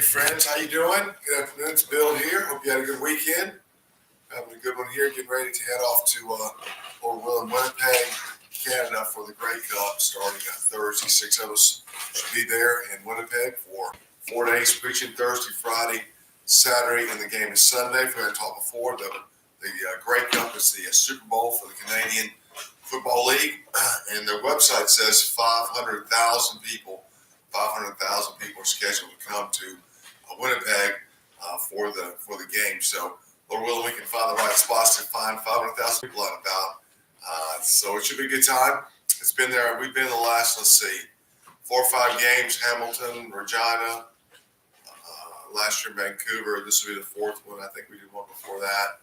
friends. How you doing? Good afternoon. It's Bill here. Hope you had a good weekend. Having a good one here. Getting ready to head off to Port Will in Winnipeg, Canada for the Grey Cup starting Thursday. 6 of us should be there in Winnipeg for 4 days, preaching Thursday, Friday, Saturday, and the game is Sunday. If we had talked before, the Grey Cup is the Super Bowl for the Canadian Football League, and their website says 500,000 people are scheduled to come to Winnipeg for the game. So, Lord willing, we can find the right spots to find 500,000 people out and about. So it should be a good time. It's been there. We've been the last, 4 or 5 games. Hamilton, Regina, last year Vancouver. This will be the 4th one. I think we did one before that.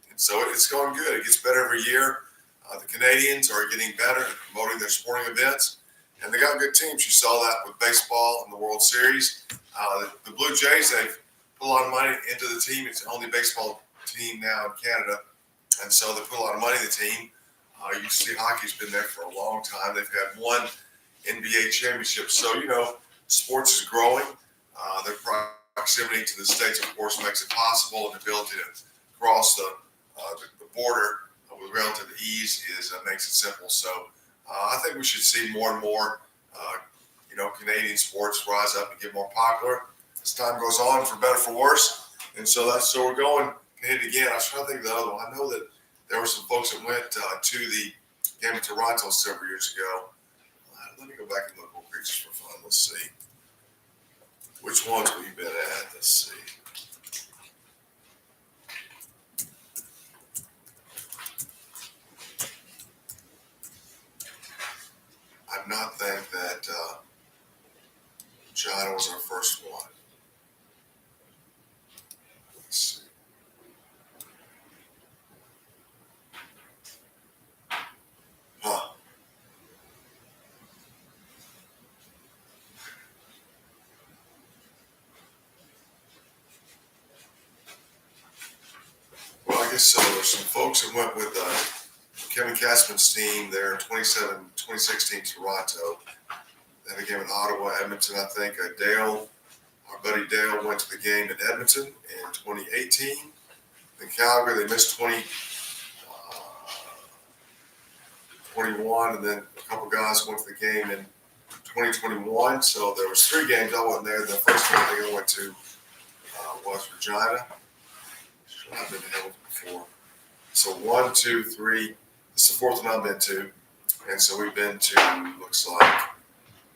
And so it's going good. It gets better every year. The Canadians are getting better at promoting their sporting events. And they got good teams. You saw that with baseball in the World Series. The Blue Jays, they've put a lot of money into the team. It's the only baseball team now in Canada. And so they put a lot of money in the team. You see hockey's been there for a long time. They've had 1 NBA championship. So, sports is growing. Their proximity to the States, of course, makes it possible. And the ability to cross the border with relative ease makes it simple. So I think we should see more and more, Canadian sports rise up and get more popular as time goes on, for better, for worse. And so we're going ahead again. I was trying to think of the other one. I know that there were some folks that went to the game in Toronto several years ago. Let me go back and look at Creatures for Fun. Let's see. Which ones we've been at? Let's see. I not think that China was our first one. Let's see. Well, I guess so. There's some folks that went with Kevin Katzman's team there in 2016 Toronto. Then a game in Ottawa, Edmonton, I think. Dale, our buddy Dale, went to the game in Edmonton in 2018. In Calgary, they missed 21, and then a couple guys went to the game in 2021. So there was 3 games. I wasn't there. The first one I think I went to was Regina. I've been to Hamilton before. So 1, 2, 3. This is the 4th one I've been to. And so we've been to, looks like,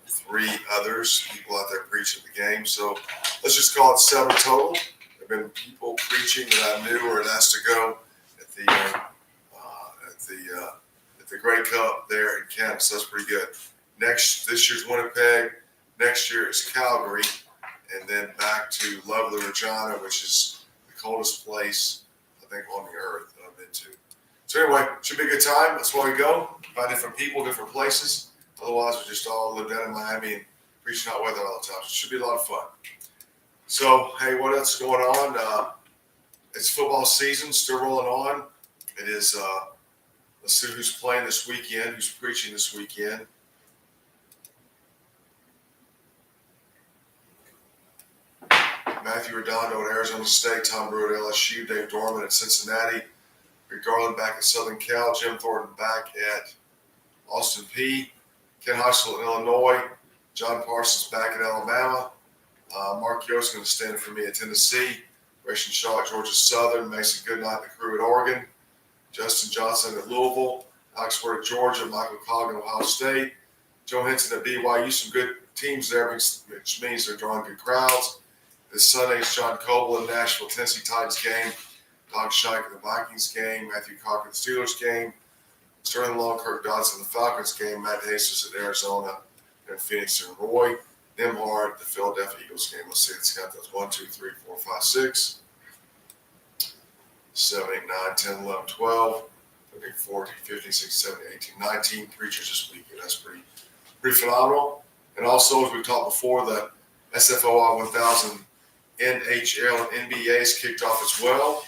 3 others, people out there preaching the game. So let's just call it 7 total. There have been people preaching that I knew or had asked to go at the Grey Cup there in Canada. So that's pretty good. This year's Winnipeg. Next year is Calgary. And then back to lovely Regina, which is the coldest place, I think, on the earth that I've been to. So anyway, should be a good time. That's why we go. Find different people, different places. Otherwise, we just all live down in Miami and preaching hot weather all the time. It should be a lot of fun. So, hey, what else is going on? It's football season, still rolling on. It is, let's see who's playing this weekend, who's preaching this weekend. Matthew Redondo at Arizona State, Tom Brewer at LSU, Dave Dorman at Cincinnati, Rick Garland back at Southern Cal, Jim Thornton back at Austin Peay, Ken Huxell at Illinois, John Parsons back at Alabama, Mark Yost going to stand for me at Tennessee, Grayson Shaw at Georgia Southern, Mason Goodnight, the crew at Oregon, Justin Johnson at Louisville, Alex Ward at Georgia, Michael Coggan at Ohio State, Joe Henson at BYU. Some good teams there, which means they're drawing good crowds. This Sunday is John Coble in Nashville, Tennessee Titans game, Doug Scheich at the Vikings game, Matthew Cocker at the Steelers game, Sterling Long, Kirk Dodson, the Falcons game, Matt Jesus at Arizona, and Phoenix and Roy Nimhard, the Philadelphia Eagles game. Let's see, it's got those 1, 2, 3, 4, 5, 6, 7, 8, 9, 10, 11, 12, 13, 14, 15, 16, 17, 18, 19 preachers this weekend. That's pretty phenomenal. And also, as we talked before, the SFOI 1000 NHL and NBA is kicked off as well.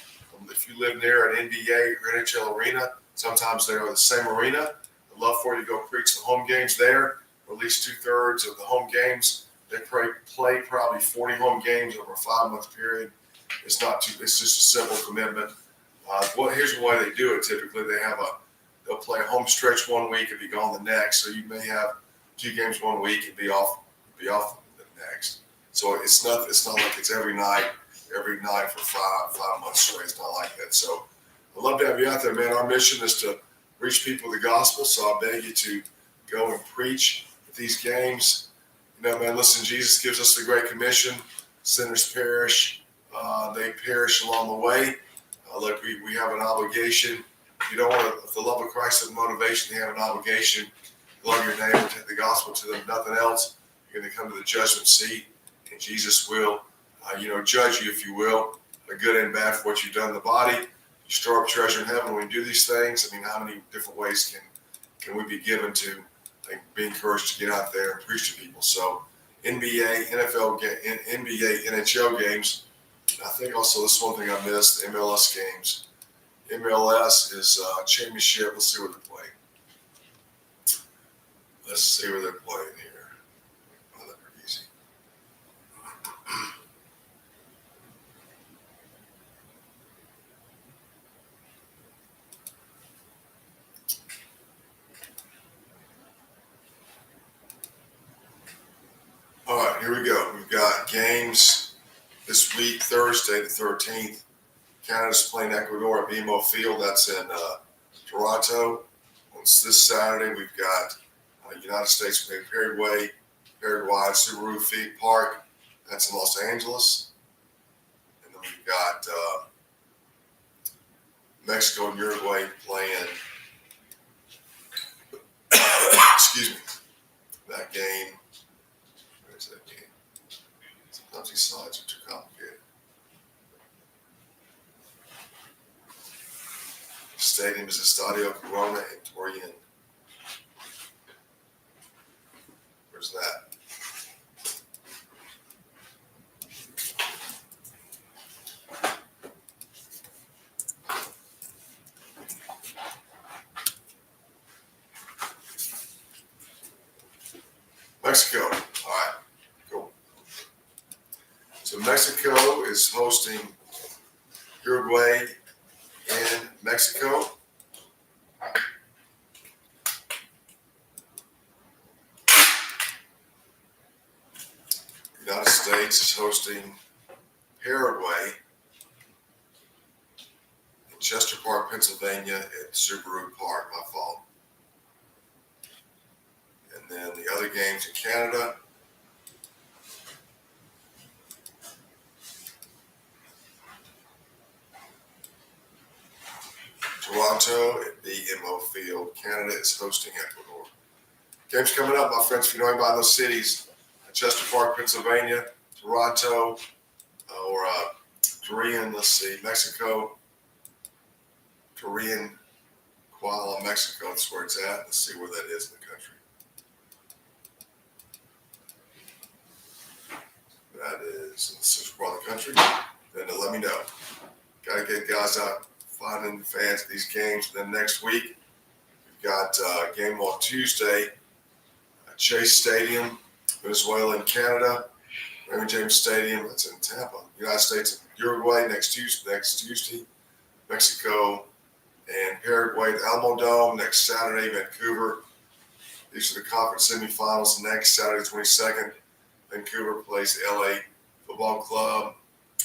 If you live near an NBA or NHL arena, sometimes they are the same arena. I'd love for you to go preach the home games there, or at least 2/3 of the home games They play probably 40 home games over a 5-month period. It's just a simple commitment. Here's the way they do it. Typically, they'll play a home stretch one week and be gone the next. So you may have 2 games one week and be off the next. So it's not like it's every night for five months straight. It's not like that. So I'd love to have you out there, man. Our mission is to reach people with the gospel. So I beg you to go and preach at these games. Man, listen, Jesus gives us the Great Commission. Sinners perish. They perish along the way. Look, we have an obligation. You don't want to, if the love of Christ is motivation, they have an obligation. Love your neighbor, take the gospel to them, nothing else. You're going to come to the judgment seat, and Jesus will, judge you, if you will, good and bad for what you've done in the body. You store up treasure in heaven. When we do these things, how many different ways can we be given to be encouraged to get out there and preach to people? So NBA, NBA, NHL games. I think also this is one thing I missed, the MLS games. MLS is championship. Let's see where they're playing. Let's see where they're playing here. Oh, that's pretty easy. All right, here we go. We've got games this week, Thursday the 13th. Canada's playing Ecuador at BMO Field. That's in Toronto. On this Saturday, we've got United States playing Paraguay at Subaru Field Park. That's in Los Angeles. And then we've got Mexico and Uruguay playing, excuse me, that game. Where's that game? Sometimes these slides are too complicated. Stadium is Estadio Corona in Torreon. Where's that? Mexico. All right, cool. So Mexico is hosting Uruguay in Mexico. United States is hosting Paraguay in Chester Park, Pennsylvania at Subaru Park, my fault. And then the other games in Canada. Toronto at BMO Field. Canada is hosting Ecuador. Games coming up, my friends. If you know anybody in those cities, Chester Park, Pennsylvania, Toronto, or Torreon, let's see, Mexico, Torreon, Kuala, Mexico, that's where it's at. Let's see where that is in the country. That is in the central part of the country. Then let me know. Got to get guys out finding fans of these games. Then next week, we've got a game on Tuesday at Chase Stadium, Venezuela and Canada. Raymond James Stadium, that's in Tampa. United States and Uruguay next Tuesday. Mexico and Paraguay, the Alamo Dome next Saturday, Vancouver. These are the conference semifinals. Next Saturday, 22nd, Vancouver plays the LA Football Club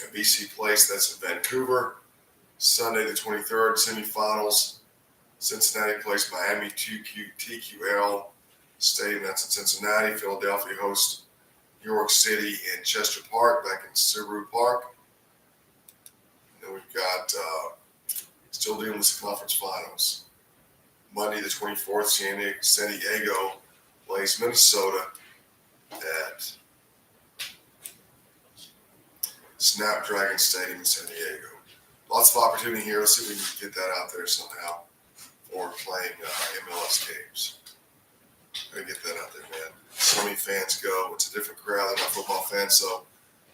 at BC Place. That's in Vancouver. Sunday, the 23rd, semifinals. Cincinnati plays Miami TQL Stadium. That's in Cincinnati. Philadelphia hosts New York City and Chester Park back in Subaru Park. And then we've got still dealing with the conference finals. Monday, the 24th, San Diego plays Minnesota at Snapdragon Stadium in San Diego. Lots of opportunity here. Let's see if we can get that out there somehow for playing MLS games. Gotta get that out there, man. So many fans go. It's a different crowd. They're not football fans. So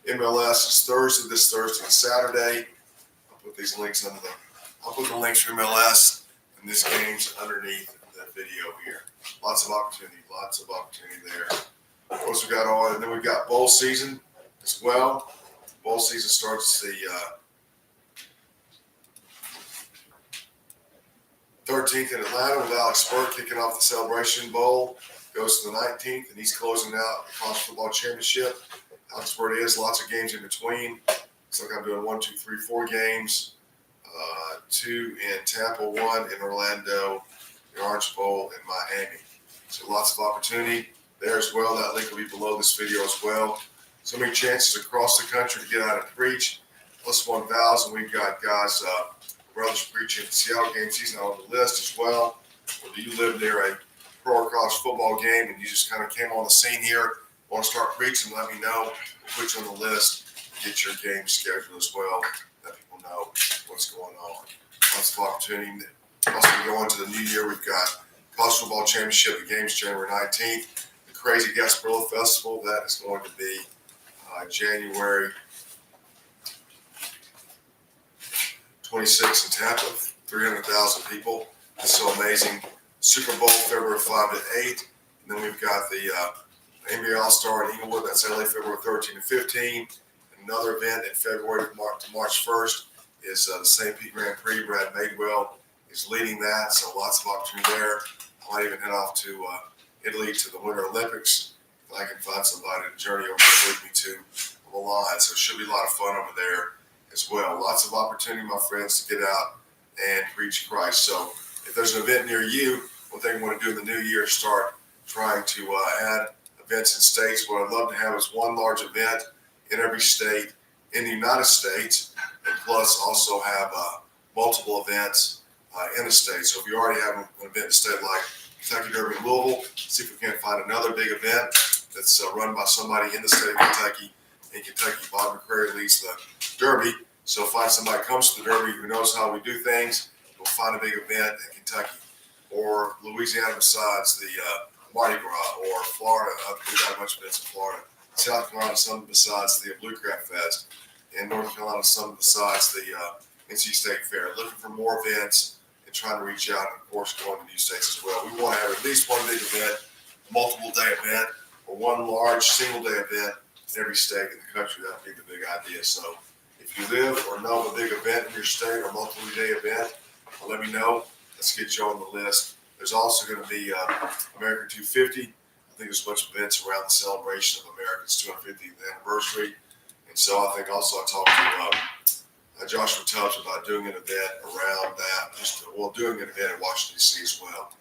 MLS is this Thursday and Saturday. I'll put these links I'll put the links for MLS and this game's underneath the video here. Lots of opportunity there. What else we got on? And then we've got bowl season as well. Bowl season starts the 13th in Atlanta with Alex Burke kicking off the Celebration Bowl. Goes to the 19th, and he's closing out the College Football Championship. Alex Burke is lots of games in between. Looks like I'm doing 1, 2, 3, 4 games. 2 in Tampa, 1 in Orlando, the Orange Bowl in Miami. So lots of opportunity there as well. That link will be below this video as well. So many chances across the country to get out and preach. Plus 1,000. We've got guys, brothers preaching the Seattle game season on the list as well. Or do you live near a pro or college football game and you just kind of came on the scene here, want to start preaching, let me know. We'll put you on the list, get your game scheduled as well, let people know what's going on. Lots of opportunity. Also, we go into the new year, we've got College Football Championship, the game's January 19th. The Crazy Gasparilla Festival, that is going to be January 26th in Tampa, 300,000 people. It's so amazing. Super Bowl, February 5 to 8. And then we've got the NBA All-Star in Inglewood. That's LA, February 13 to 15. Another event in February to March 1st is the St. Pete Grand Prix. Brad Madewell is leading that, so lots of opportunity there. I might even head off to Italy to the Winter Olympics if I can find somebody to journey over there with me to Milan. So it should be a lot of fun over there as well. Lots of opportunity, my friends, to get out and preach Christ. So if there's an event near you, one thing we want to do in the new year is start trying to add events in states. What I'd love to have is one large event in every state in the United States, and plus also have multiple events in the state. So if you already have an event in a state like Kentucky Derby in Louisville, see if we can find another big event that's run by somebody in the state of Kentucky. In Kentucky, Bob McCrary leads the Derby. So find somebody who comes to the Derby who knows how we do things. We'll find a big event in Kentucky or Louisiana besides the Mardi Gras, or Florida. We've got a bunch of events in Florida. South Carolina, some besides the Blue Crab Fest. And North Carolina, some besides the NC State Fair. Looking for more events and trying to reach out, and of course going to new states as well. We want to have at least one big event, multiple day event, or one large single day event in every state in the country. That would be the big idea. So if you live or know of a big event in your state or multiple day event, let me know. Let's get you on the list. There's also going to be American 250. I think there's a bunch of events around the celebration of America's 250th anniversary. And so I think also I talked to Joshua Tubbs about doing an event around that, doing an event in Washington, D.C. as well.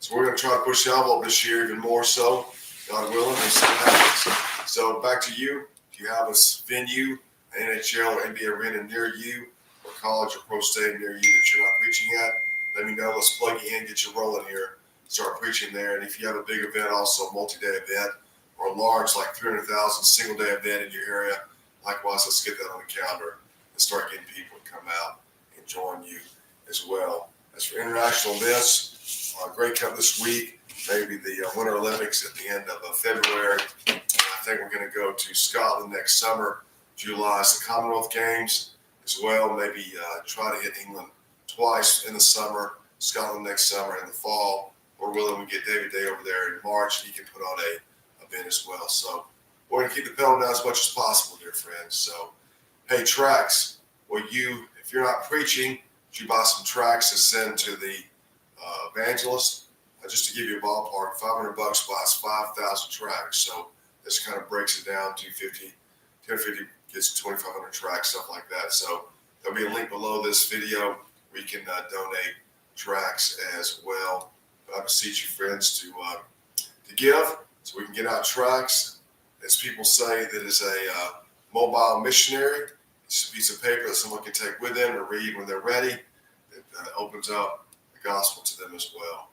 So we're going to try to push the envelope this year even more so, God willing, and see what happens. So back to you. If you have a venue, an NHL or NBA arena near you, or college or pro stadium near you that you're not preaching at, let me know. Let's plug you in, get you rolling here, start preaching there. And if you have a big event, also a multi-day event, or a large, like 300,000 single-day event in your area, likewise, let's get that on the calendar and start getting people to come out and join you as well. As for international events, Great Cup this week, maybe the Winter Olympics at the end of February. I think we're going to go to Scotland next summer. July is the Commonwealth Games as well. Maybe try to hit England twice in the summer, Scotland next summer, in the fall. We're willing to get David Day over there in March, and he can put on a event as well. So we're going to keep the pedal down as much as possible, dear friends. So, hey, tracts. Well, if you're not preaching, you buy some tracts to send to the evangelist. Just to give you a ballpark, $500 buys 5,000 tracts. So this kind of breaks it down to 1050 gets 2,500 tracts, stuff like that. So there'll be a link below this video where you can donate tracts as well. But I beseech you, friends, to give so we can get out tracts. As people say, that is a mobile missionary. It's a piece of paper that someone can take with them to read when they're ready. It opens up the gospel to them as well.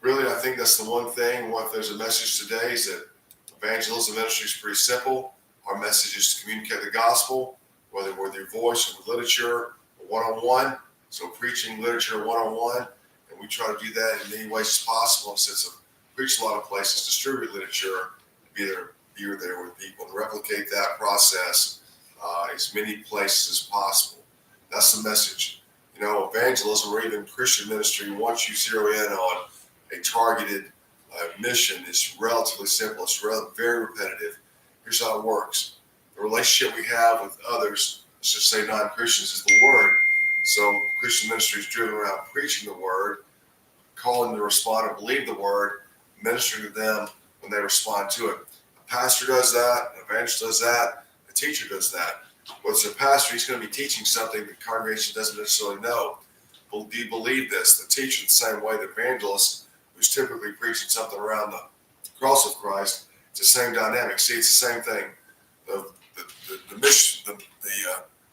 Really, I think that's the one thing. If there's a message today, is that evangelism ministry is pretty simple. Our message is to communicate the gospel, whether with your voice or with literature or one-on-one. So preaching, literature, one-on-one. And we try to do that in many ways as possible, in the sense of preach a lot of places, distribute literature, be there with people, and replicate that process as many places as possible. That's the message. Evangelism or even Christian ministry, once you zero in on a targeted mission is relatively simple. It's very repetitive. Here's how it works. The relationship we have with others, let's just say non-Christians, is the Word. So Christian ministry is driven around preaching the Word, calling them to respond and believe the Word, ministering to them when they respond to it. A pastor does that, an evangelist does that, a teacher does that. What's a pastor? He's going to be teaching something the congregation doesn't necessarily know. Well, do you believe this? The teacher, the same way the evangelist, who's typically preaching something around the cross of Christ, it's the same dynamic. See, it's the same thing. The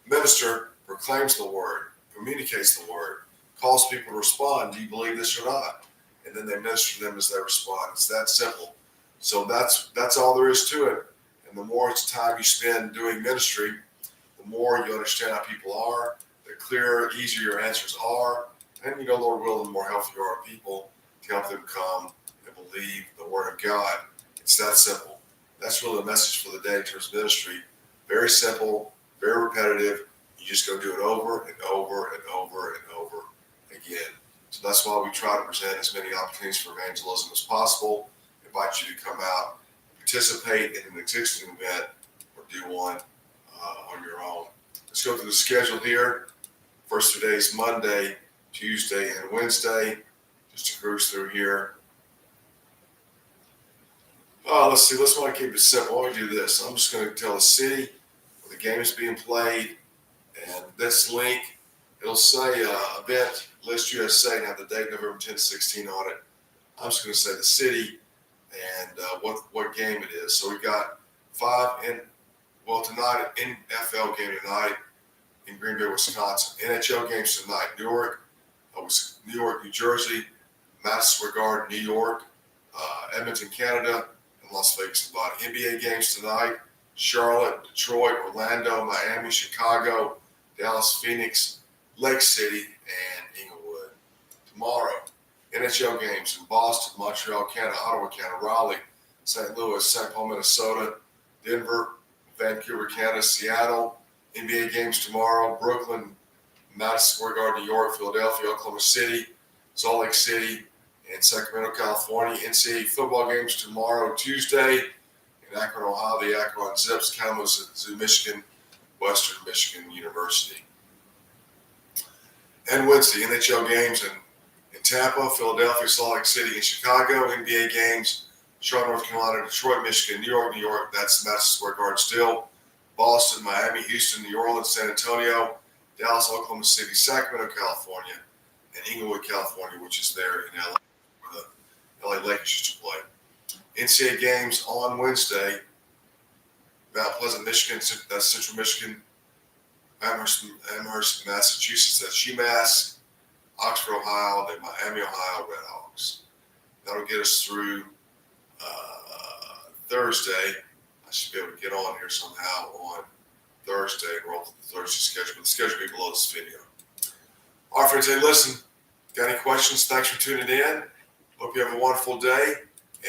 minister proclaims the Word, communicates the Word, calls people to respond. Do you believe this or not? And then they minister to them as they respond. It's that simple. So that's all there is to it. And the more time you spend doing ministry, the more you understand how people are, the clearer, easier your answers are. And Lord willing, the more helpful you are to people to help them come and believe the Word of God. It's that simple. That's really the message for the day in terms of ministry. Very simple, very repetitive. You just go do it over and over and over and over again. So that's why we try to present as many opportunities for evangelism as possible. Invite you to come out, participate in an existing event, or do one on your own. Let's go through the schedule here. First 2 days, Monday, Tuesday, and Wednesday. Just to cruise through here. Let's see. Let's want to keep it simple. Why don't we do this? I'm just going to tell the city where the game is being played, and this link, it'll say event list USA and have the date November 10th, 16 on it. I'm just going to say the city and what game it is. So we got 5 tonight, an NFL game tonight in Green Bay, Wisconsin. NHL games tonight. New York, New Jersey, Madison Square Garden, New York, Edmonton, Canada, and Las Vegas, Nevada. NBA games tonight. Charlotte, Detroit, Orlando, Miami, Chicago, Dallas, Phoenix, Lake City, and Inglewood. Tomorrow, NHL games in Boston, Montreal, Canada, Ottawa, Canada, Raleigh, St. Louis, St. Paul, Minnesota, Denver, Vancouver, Canada, Seattle. NBA games tomorrow, Brooklyn, Madison Square Garden, New York, Philadelphia, Oklahoma City, Salt Lake City, and Sacramento, California. NCAA football games tomorrow, Tuesday, in Akron, Ohio, the Akron Zips, Kalamazoo, Michigan, Western Michigan University. And Wednesday, NHL games in Tampa, Philadelphia, Salt Lake City, and Chicago. NBA games, Charlotte, North Carolina, Detroit, Michigan, New York. That's Madison Square Garden still. Boston, Miami, Houston, New Orleans, San Antonio, Dallas, Oklahoma City, Sacramento, California, and Inglewood, California, which is there in LA, where the LA Lakers used to play. NCAA games on Wednesday, Mount Pleasant, Michigan, that's Central Michigan, Amherst, Massachusetts, that's UMass, Oxford, Ohio, then Miami, Ohio, Redhawks. That'll get us through Thursday. I should be able to get on here somehow on Thursday and roll through the Thursday schedule, but the schedule will be below this video. All right, friends, hey, listen, got any questions? Thanks for tuning in. Hope you have a wonderful day,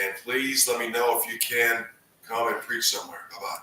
and please let me know if you can come and preach somewhere. Bye-bye.